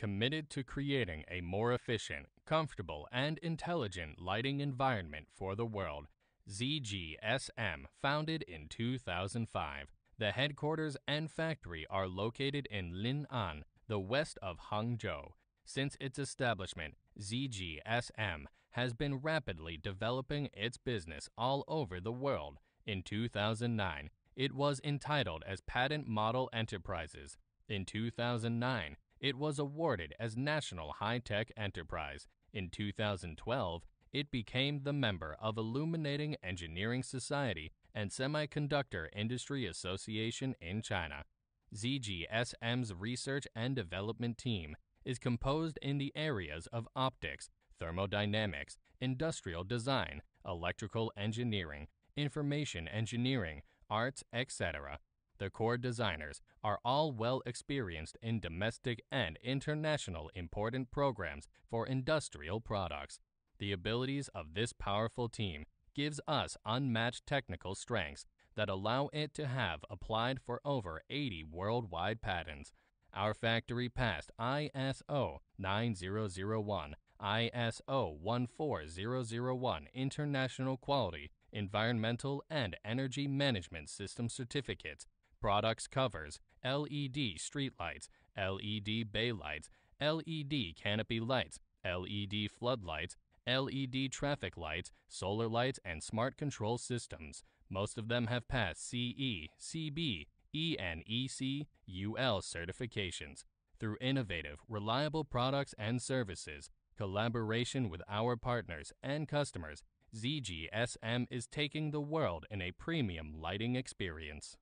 committed to creating a more efficient, comfortable, and intelligent lighting environment for the world. ZGSM, founded in 2005. The headquarters and factory are located in Lin'an, the west of Hangzhou. Since its establishment, ZGSM has been rapidly developing its business all over the world. In 2009, it was entitled as Patent Model Enterprises. In 2009, it was awarded as National High-Tech Enterprise. In 2012, it became the member of Illuminating Engineering Society and Semiconductor Industry Association in China. ZGSM's research and development team is composed in the areas of optics, thermodynamics, industrial design, electrical engineering, information engineering, arts, etc. The core designers are all well experienced in domestic and international important programs for industrial products. The abilities of this powerful team gives us unmatched technical strengths that allow it to have applied for over 80 worldwide patents. Our factory passed ISO 9001, ISO 14001 International Quality, Environmental and Energy Management System certificates. Products covers LED streetlights, LED bay lights, LED canopy lights, LED floodlights, LED traffic lights, solar lights, and smart control systems. Most of them have passed CE, CB, ENEC, UL certifications. Through innovative, reliable products and services, collaboration with our partners and customers, ZGSM is taking the world in a premium lighting experience.